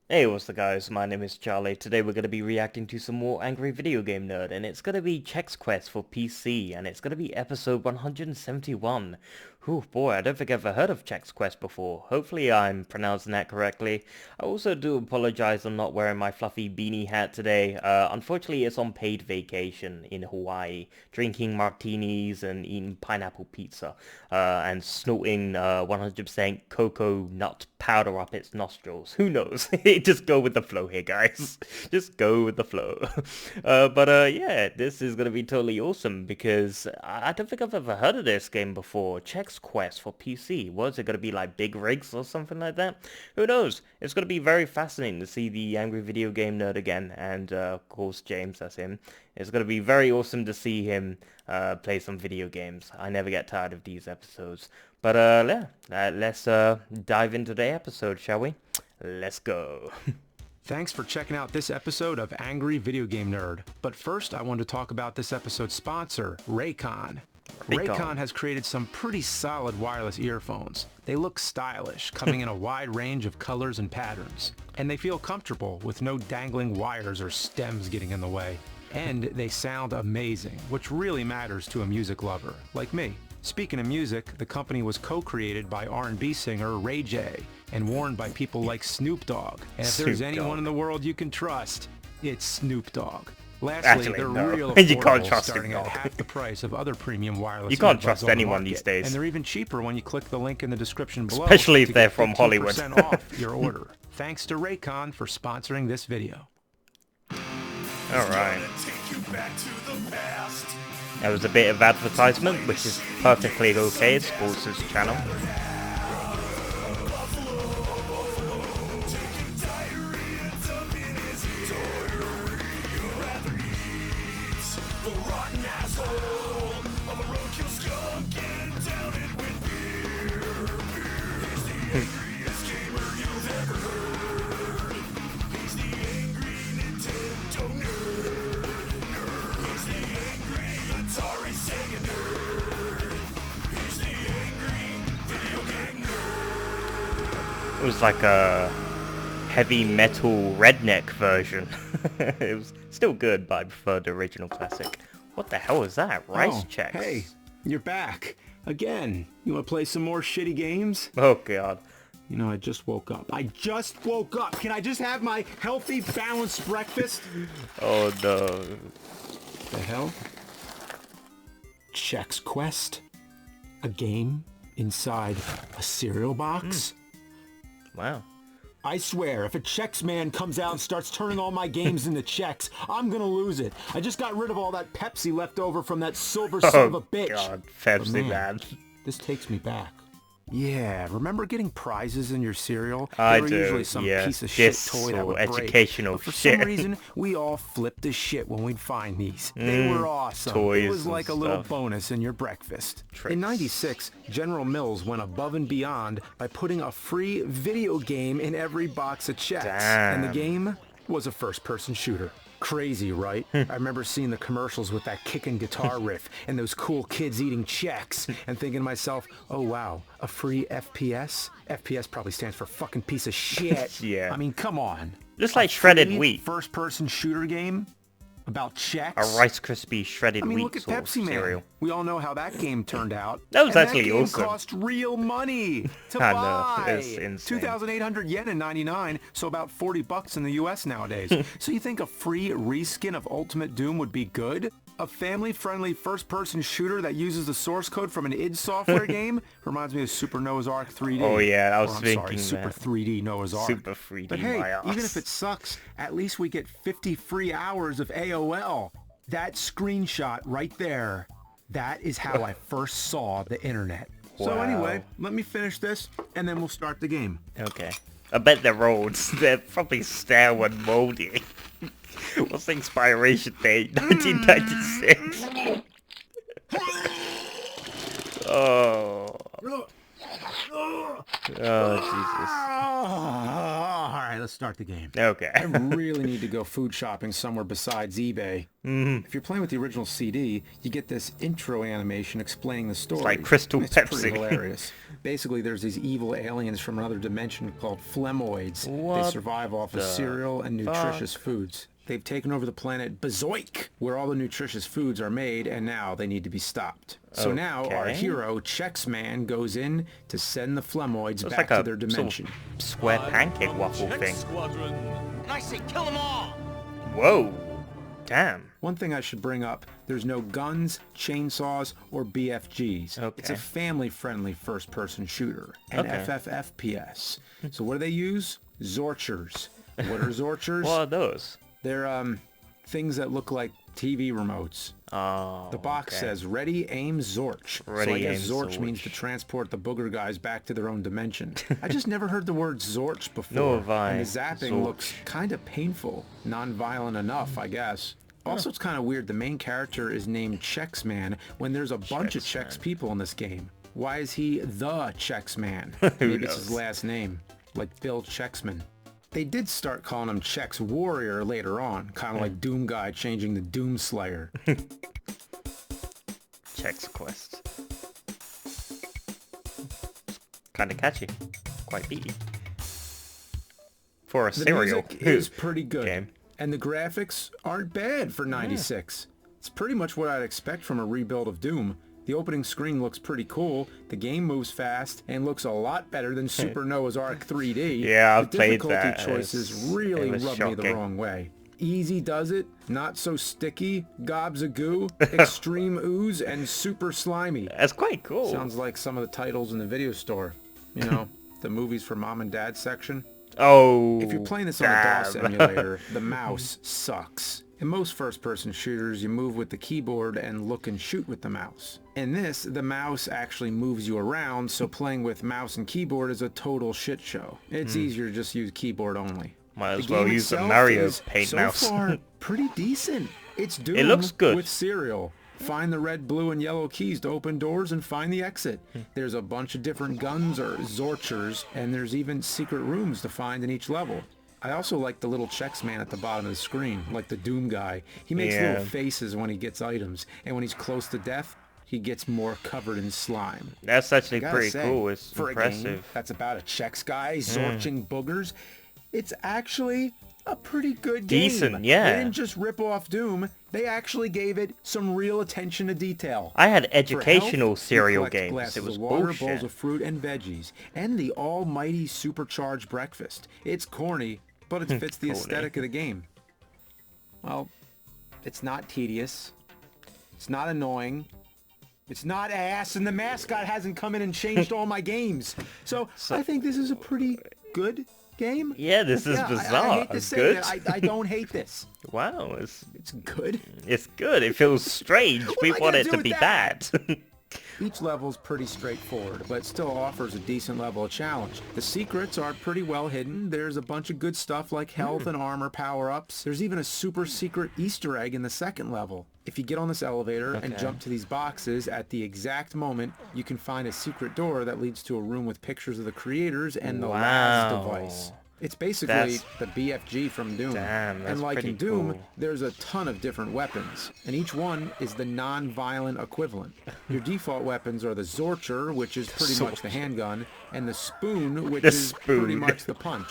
Hey, what's up guys, my name is Charlie. Today we're going to be reacting to some more Angry Video Game Nerd, and it's going to be Chex Quest for PC, and it's going to be episode 171. Whew, boy, I don't think I've ever heard of Chex Quest before. Hopefully I'm pronouncing that correctly. I also do apologize on not wearing my fluffy beanie hat today. Unfortunately it's on paid vacation in Hawaii, drinking martinis and eating pineapple pizza, and snorting 100% cocoa nut powder up its nostrils. Who knows? Just go with the flow here, guys. Just go with the flow. Yeah, this is gonna be totally awesome because I don't think I've ever heard of this game before. Chex Quest for PC. Was it gonna be like Big Rigs or something like that? Who knows? It's gonna be very fascinating to see the Angry Video Game Nerd again, and of course James, that's him. It's gonna be very awesome to see him play some video games. I never get tired of these episodes. Let's dive into the episode, shall we? Let's go. Thanks for checking out this episode of Angry Video Game Nerd. But first, I want to talk about this episode's sponsor, Raycon. Raycon has created some pretty solid wireless earphones. They look stylish, coming in a wide range of colors and patterns. And they feel comfortable with no dangling wires or stems getting in the way. And they sound amazing, which really matters to a music lover, like me. Speaking of music, the company was co-created by R&B singer Ray J and worn by people like Snoop Dogg. And if there's anyone in the world you can trust, it's Snoop Dogg. Lastly, they're real affordable, starting at half the price of other premium wireless. You can't trust anyone these days. And they're even cheaper when you click the link in the description below. Especially if they're from Hollywood. 15% off your order. Thanks to Raycon for sponsoring this video. Alright. There was a bit of advertisement, which is perfectly okay. It supports this channel. It was like a heavy metal redneck version. It was still good, but I prefer the original classic. What the hell is that? Rice Chex. Hey, you're back. Again. You want to play some more shitty games? Oh, God. You know, I just woke up. Can I just have my healthy, balanced breakfast? Oh, no. The hell? Chex Quest? A game inside a cereal box? Wow. I swear, if a Chex man comes out and starts turning all my games into Chex, I'm gonna lose it. I just got rid of all that Pepsi left over from that silver son of a bitch. Oh, God. Pepsi, man. This takes me back. Yeah, remember getting prizes in your cereal? I were do, usually some yeah. piece of shit toy that would educational break. But for shit. some reason, we all flipped the shit when we'd find these. They were awesome. Toys it was like a and little stuff. bonus in your breakfast. Tricks. In '96, General Mills went above and beyond by putting a free video game in every box of Chex. And the game was a first-person shooter. Crazy, right? I remember seeing the commercials with that kicking guitar riff and those cool kids eating Chex and thinking to myself, oh wow, a free FPS? FPS probably stands for fucking piece of shit. Yeah. I mean, come on. Just like shredded wheat. First-person shooter game about Chex? A Rice Krispie shredded wheat look at sort of Pepsi Man. cereal. We all know how that game turned out. That was actually that game awesome. Cost real money to I buy. know, it's insane. 2,800 yen in '99, so about 40 bucks in the U.S. nowadays. So you think a free reskin of Ultimate Doom would be good? A family-friendly first-person shooter that uses the source code from an id Software game? Reminds me of Super Noah's Ark 3D. Oh yeah, I was thinking sorry, Super that. 3D Noah's Ark. Super 3D, But hey, my ass. even if it sucks, at least we get 50 free hours of AOL. That screenshot right there, that is how I first saw the internet. So Wow. anyway, let me finish this, and then we'll start the game. Okay. I bet they're old. They're probably stale and moldy. What's the expiration date? 1996. Oh. All right, let's start the game. Okay. I really need to go food shopping somewhere besides eBay. If you're playing with the original CD, you get this intro animation explaining the story. It's like Crystal It's Pepsi. pretty hilarious. Basically, there's these evil aliens from another dimension called Flemoids. They What survive off of cereal and nutritious foods. They've taken over the planet Bazoik, where all the nutritious foods are made, and now they need to be stopped. So now our hero, Chex Man, goes in to send the Flemoids It's back like to their dimension. Sort of square pancake waffle thing. Squadron. And I say kill them all. Whoa. Damn. One thing I should bring up, there's no guns, chainsaws, or BFGs. Okay. It's a family-friendly first-person shooter, an FFFPS. So what do they use? Zorchers. What are Zorchers? What are those? They're things that look like TV remotes. Oh, The box says, ready, aim, Zorch. So I guess Aim, Zorch means to transport the booger guys back to their own dimension. I just never heard the word Zorch before. Nor have I. And the zapping Zorch. looks kind of painful. Non-violent enough, I guess. Also, it's kind of weird the main character is named Chex Man when there's a bunch of Chex Chex people in this game. Why is he the Chex Man? Maybe it's his knows? last name, like Bill Chexman. They did start calling him Chex Warrior later on, kind of like Doom Guy changing to Doom Slayer. Chex Quest. Kind of catchy. Quite beaty. For a The cereal music is pretty good, game. and the graphics aren't bad for 96. It's pretty much what I'd expect from a rebuild of Doom. The opening screen looks pretty cool, the game moves fast, and looks a lot better than Super Noah's Ark 3D. Yeah, I've the played difficulty that. choices It really was rub me the shocking. wrong way. Easy does it, not so sticky, gobs a goo, extreme ooze, and super slimy. That's quite cool. Sounds like some of the titles in the video store. You know, the movies for mom and dad section. Oh, If you're playing this on a DOS emulator, the mouse sucks. In most first-person shooters, you move with the keyboard and look and shoot with the mouse. In this, the mouse actually moves you around, so playing with mouse and keyboard is a total shit show. It's easier to just use keyboard only. Might as The well game use the itself Mario is, Paint so mouse. far, pretty decent. It's Doom It looks good. with cereal. Find the red, blue, and yellow keys to open doors and find the exit. There's a bunch of different guns or Zorchers, and there's even secret rooms to find in each level. I also like the little Chex Man at the bottom of the screen, like the Doom guy. He makes little faces when he gets items, and when he's close to death, he gets more covered in slime. That's actually Gotta pretty say, cool. It's for a game impressive. that's about a Chex guy zorching boogers, it's actually a pretty good game. Decent, yeah. They didn't just rip off Doom. They actually gave it some real attention to detail. I had For educational health, you cereal collect games. glasses It was of water, bullshit. bowls of fruit and veggies, and the almighty supercharged breakfast. It's corny, but it fits the Corny. aesthetic of the game. Well, it's not tedious. It's not annoying. It's not ass, and the mascot hasn't come in and changed all my games. So I think this is a pretty good game. Yeah, this is Yeah, bizarre. I hate to say Good. that. I don't hate this. Wow, it's good. good. It feels strange. What We am I want gonna it do to with be that? bad. Each level is pretty straightforward, but still offers a decent level of challenge. The secrets are pretty well hidden. There's a bunch of good stuff like health and armor power-ups. There's even a super secret Easter egg in the second level. If you get on this elevator and jump to these boxes, at the exact moment, you can find a secret door that leads to a room with pictures of the creators and the LAS Wow. device. It's basically That's- the BFG from Doom. Damn, that's and like pretty in Doom, cool. there's a ton of different weapons, and each one is the non-violent equivalent. Your default weapons are the Zorcher, which is pretty much the handgun, and the Spoon, which The is pretty spoon. much the punch.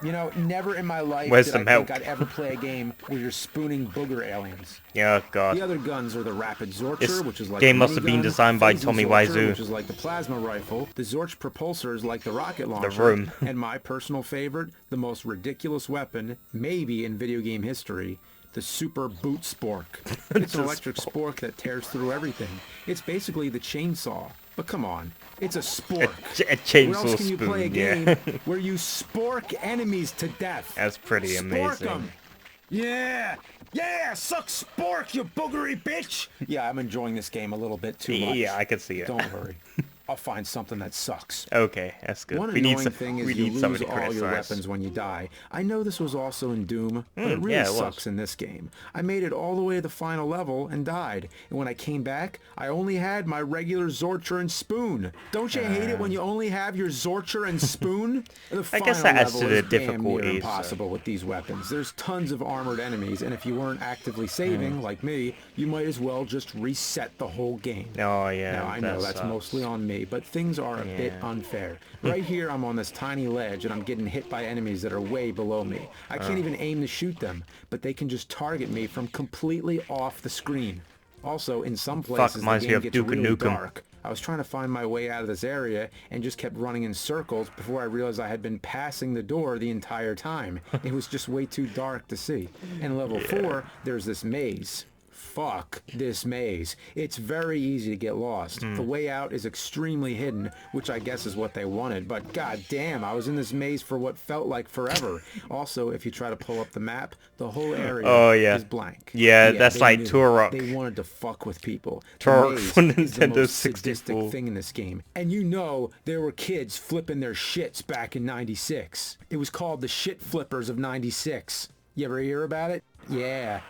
You know, never in my life Where's did some I think help? I'd ever play a game where you're spooning booger aliens. Yeah, God. The other guns are the Rapid Zorcher, This which is like game the must have been minigun, designed by Phasing Tommy Zorcher, Wiseau. which is like the plasma rifle, the Zorch propulsors like the rocket launcher, Room. and my personal favorite, the most ridiculous weapon, maybe in video game history, the Super Boot Spork. It's an electric spork that tears through everything. It's basically the chainsaw. But come on, it's a spork. A chainsaw Where else can you spoon, play a yeah. game where you spork enemies to death? That's pretty Spork amazing. 'em. Yeah! Yeah! Suck spork, you boogery bitch! Yeah, I'm enjoying this game a little bit too much. Yeah, I can see it. Don't worry. I'll find something that sucks. Okay, that's good. One We need annoying thing is you lose all your weapons when you die. I know this was also in Doom, but it really sucks in this game. I made it all the way to the final level and died, and when I came back, I only had my regular Zorcher and spoon. Don't you hate it when you only have your Zorcher and spoon? The I guess that adds to the difficulty. Impossible with these weapons. There's tons of armored enemies, and if you weren't actively saving, like me, you might as well just reset the whole game. Oh yeah. Now I know that's mostly on me, but things are a bit unfair. Right here I'm on this tiny ledge and I'm getting hit by enemies that are way below me. I can't even aim to shoot them, but they can just target me from completely off the screen. Also, in some places the game gets really dark. I was trying to find my way out of this area and just kept running in circles before I realized I had been passing the door the entire time. It was just way too dark to see. In level 4, there's this maze. Fuck this maze. It's very easy to get lost. The way out is extremely hidden, which I guess is what they wanted, but god damn, I was in this maze for what felt like forever. Also, if you try to pull up the map, the whole area is blank. Yeah, that's like Turok. They wanted to fuck with people. Turok from Nintendo 64. Is the most 64. sadistic thing in this game. And you know there were kids flipping their shits back in 96. It was called the shit flippers of 96. You ever hear about it? Yeah.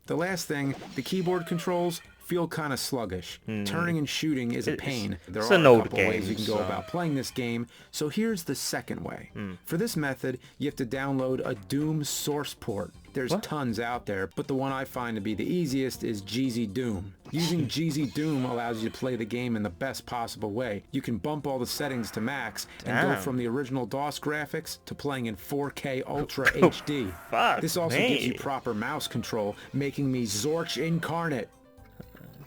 The last thing, the keyboard controls feel kind of sluggish. Turning and shooting is a pain. There are a couple ways you can go about playing this game, so here's the second way. For this method, you have to download a Doom source port. There's tons out there, but the one I find to be the easiest is GZ Doom. Using GZ Doom allows you to play the game in the best possible way. You can bump all the settings to max and go from the original DOS graphics to playing in 4K Ultra HD. This also gives you proper mouse control, making me Zorch incarnate.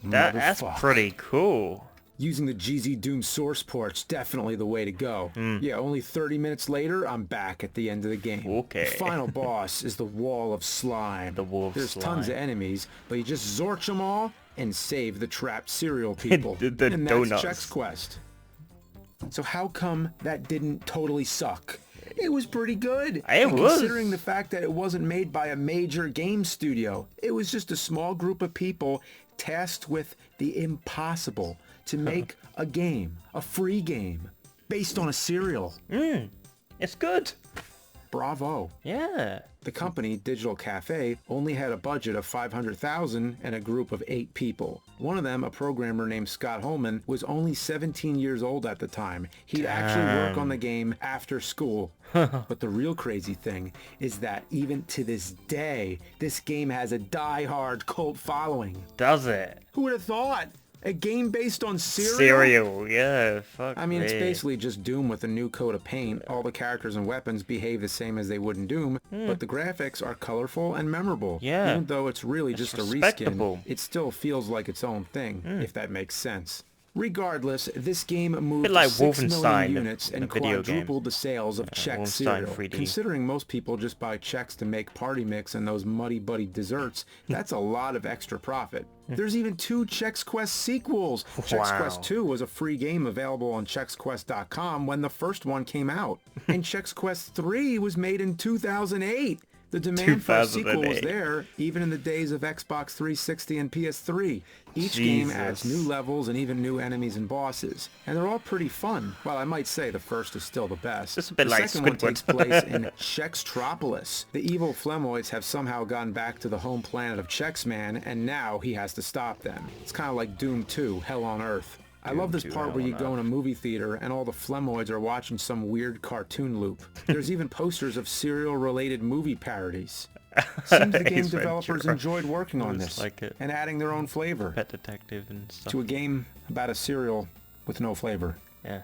That's pretty cool. Using the GZ Doom source port's definitely the way to go. Yeah, only 30 minutes later, I'm back at the end of the game. Okay. The final boss is the Wall of Slime. There's tons of enemies, but you just Zorch them all and save the trapped cereal people. the and donuts. that's Chex Quest. So how come that didn't totally suck? It was pretty good. Considering the fact that it wasn't made by a major game studio. It was just a small group of people tasked with the impossible, to make a game, a free game, based on a cereal. It's good. Bravo. Yeah. The company, Digital Cafe, only had a budget of $500,000 and a group of 8 people. One of them, a programmer named Scott Holman, was only 17 years old at the time. He'd actually work on the game after school. But the real crazy thing is that even to this day, this game has a die-hard cult following. Does it? Who would have thought? A game based on cereal? Cereal, yeah, fuck I mean, it's basically just Doom with a new coat of paint. All the characters and weapons behave the same as they would in Doom, but the graphics are colorful and memorable. Yeah. Even though it's really just a reskin, it still feels like its own thing, if that makes sense. Regardless, this game moved like 6 million Wolfenstein, units and quadrupled the sales of Chex cereal. 3D. Considering most people just buy Chex to make party mix and those Muddy Buddy desserts, that's a lot of extra profit. There's even 2 Chex Quest sequels. Chex Quest 2 was a free game available on ChexQuest.com when the first one came out. And Chex Quest 3 was made in 2008. The demand for a sequel was there, even in the days of Xbox 360 and PS3. Each game adds new levels and even new enemies and bosses, and they're all pretty fun. While I might say the first is still the best. It's a bit the like second one Squidward. takes place in Chextropolis. The evil Flemoids have somehow gone back to the home planet of Chex Man, and now he has to stop them. It's kind of like Doom 2, Hell on Earth. I love this part where you go in a movie theater and all the Flemoids are watching some weird cartoon loop. There's even posters of cereal-related movie parodies. Seems the game developers enjoyed working on this and adding their own flavor Pet Detective and stuff. to a game about a cereal with no flavor. Yeah.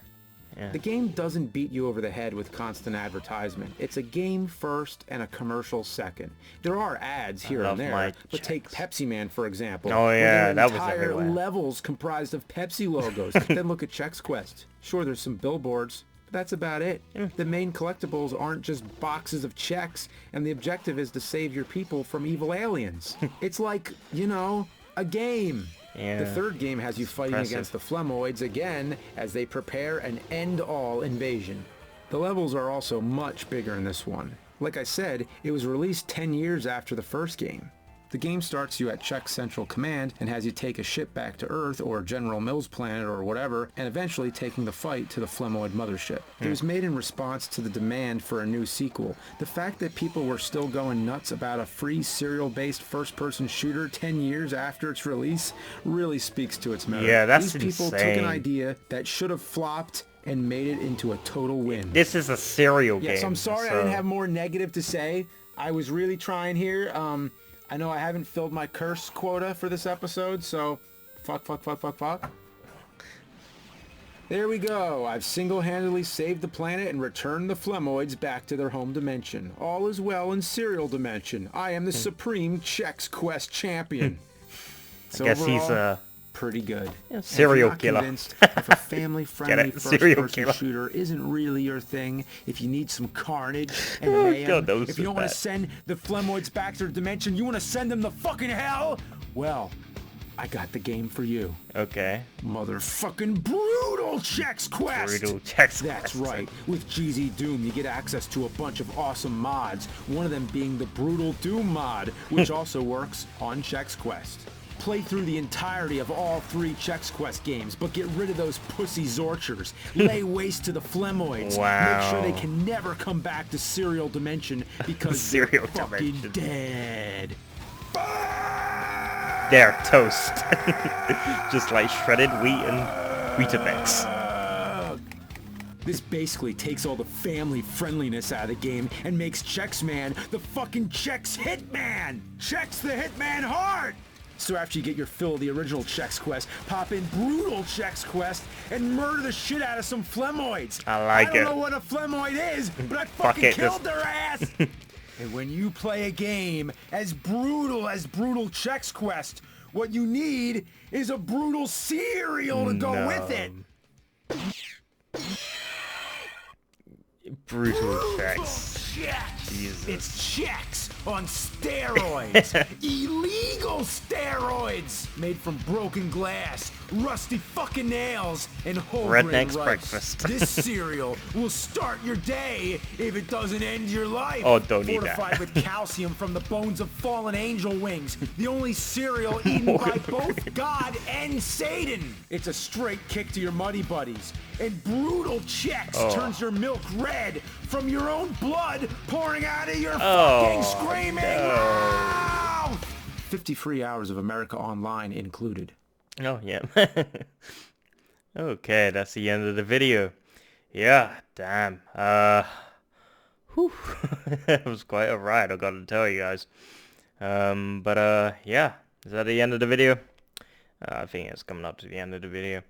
The game doesn't beat you over the head with constant advertisement. It's a game first and a commercial second. There are ads here and there, but take Pepsi Man for example. Oh yeah, that was entire everywhere. levels comprised of Pepsi logos. Then look at Chex Quest. Sure, there's some billboards, but that's about it. The main collectibles aren't just boxes of Chex, and the objective is to save your people from evil aliens. It's like, you know, a game. The third game has you fighting against the Flemoids again as they prepare an end-all invasion. The levels are also much bigger in this one. Like I said, it was released 10 years after the first game. The game starts you at Chex Central Command and has you take a ship back to Earth or General Mills planet or whatever, and eventually taking the fight to the Flemoid mothership. It was made in response to the demand for a new sequel. The fact that people were still going nuts about a free serial-based first-person shooter 10 years after its release really speaks to its merit. Yeah, that's These people insane. took an idea that should have flopped and made it into a total win. This is a serial game. Yes, I'm sorry I didn't have more negative to say. I was really trying here. I know I haven't filled my curse quota for this episode, so fuck. There we go. I've single-handedly saved the planet and returned the Flemoids back to their home dimension. All is well in serial dimension. I am the supreme Chex Quest champion. So I guess overall, he's pretty good. serial If you're killer. not convinced, if a family-friendly Serial first-person killer. shooter isn't really your thing, if you need some carnage and Oh, mayhem, God, that was if you so don't want bad. to send the Flemoids back to their dimension, you want to send them to fucking hell? Well, I got the game for you. Okay. Motherfucking brutal Chex Quest! Brutal Chex That's Quest. right. With GZ Doom, you get access to a bunch of awesome mods, one of them being the Brutal Doom mod, which also works on Chex Quest. Play through the entirety of all 3 Chex Quest games, but get rid of those pussy Zorchers. Lay waste to the Flemoids. Wow. Make sure they can never come back to Serial Dimension because Serial they're fucking Dimension. dead. They're toast. Just like shredded wheat and Weetabix. This basically takes all the family friendliness out of the game and makes Chex Man the fucking Chex Hitman! Chex the Hitman hard! So after you get your fill of the original Chex Quest, pop in Brutal Chex Quest and murder the shit out of some Flemoids. I like I don't it. know what a Flemoid is, but I Fuck fucking it, killed their ass! And when you play a game as Brutal Chex Quest, what you need is a brutal cereal to go with it. Brutal Chex. Chex! Jesus. It's Chex on steroids! Illegal steroids! Made from broken glass, rusty fucking nails, and whole Redneck's grain rice. breakfast. This cereal will start your day if it doesn't end your life. Oh, don't eat that. Fortified with calcium from the bones of fallen angel wings. The only cereal eaten by both God and Satan. It's a straight kick to your muddy buddies. And Brutal Chex turns your milk red from your own blood pouring out of your fucking screaming mouth. 50 free hours of America Online included. Oh, yeah. Okay, that's the end of the video. Yeah, damn. Whew. It was quite a ride, I gotta tell you guys. Yeah. Is that the end of the video? I think it's coming up to the end of the video.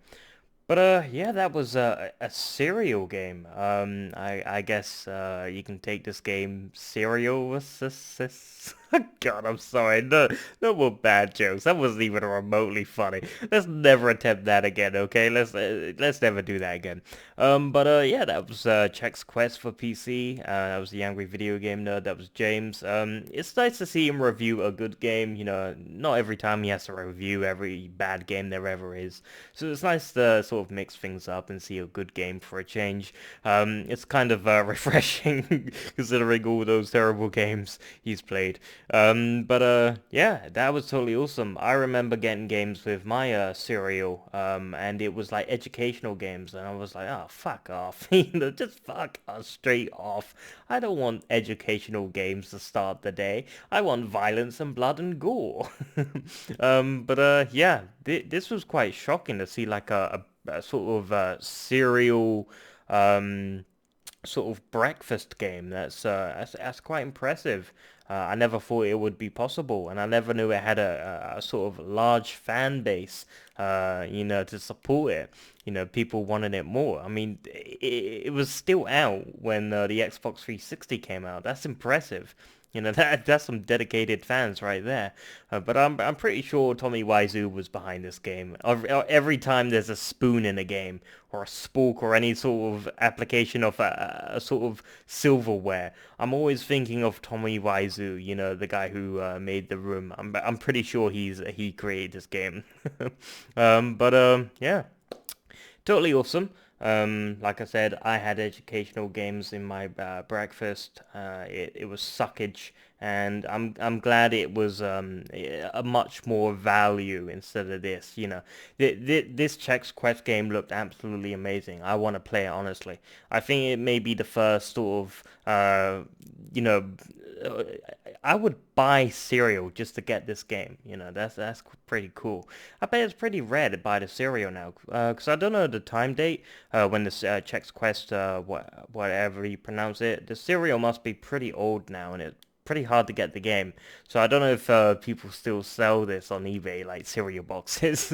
But, yeah, that was a serial game. I guess, you can take this game serial with this. God, I'm sorry. No more bad jokes. That wasn't even remotely funny. Let's never attempt that again, okay? Let's never do that again. Yeah, that was Chex Quest for PC. That was the Angry Video Game Nerd. That was James. It's nice to see him review a good game. You know, not every time he has to review every bad game there ever is. So it's nice to sort of mix things up and see a good game for a change. It's kind of refreshing considering all those terrible games he's played. Yeah, that was totally awesome. I remember getting games with my cereal, and it was like educational games, and I was like, oh, fuck off. You know, just fuck us straight off. I don't want educational games to start the day. I want violence and blood and gore. Yeah, this was quite shocking to see like a sort of cereal sort of breakfast game. That's quite impressive. I never thought it would be possible, and I never knew it had a sort of large fan base, you know, to support it. You know, people wanted it more. I mean, it was still out when the Xbox 360 came out. That's impressive. You know, that's some dedicated fans right there. But I'm pretty sure Tommy Wiseau was behind this game. Every time there's a spoon in a game, or a spork, or any sort of application of a sort of silverware, I'm always thinking of Tommy Wiseau. You know, the guy who made The Room. I'm pretty sure he created this game. Yeah, totally awesome. Like I said, I had educational games in my breakfast. It was suckage, and I'm glad it was a much more value instead of this. You know, this Chex Quest game looked absolutely amazing. I want to play it honestly. I think it may be the first sort of you know. uh, I would buy cereal just to get this game. You know, that's pretty cool. I bet it's pretty rare to buy the cereal now, because I don't know the time date when this Chex Quest, whatever you pronounce it, the cereal must be pretty old now, and it's pretty hard to get the game. So I don't know if people still sell this on eBay, like cereal boxes.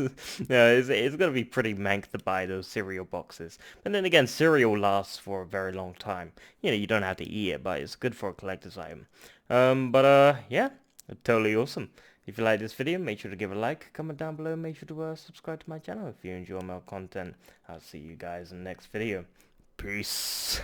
It's gonna be pretty mank to buy those cereal boxes. But then again, cereal lasts for a very long time. You know, you don't have to eat it, but it's good for a collector's item. Yeah, totally awesome. If you like this video, make sure to give a like, comment down below, make sure to subscribe to my channel if you enjoy my content. I'll see you guys in the next video. Peace.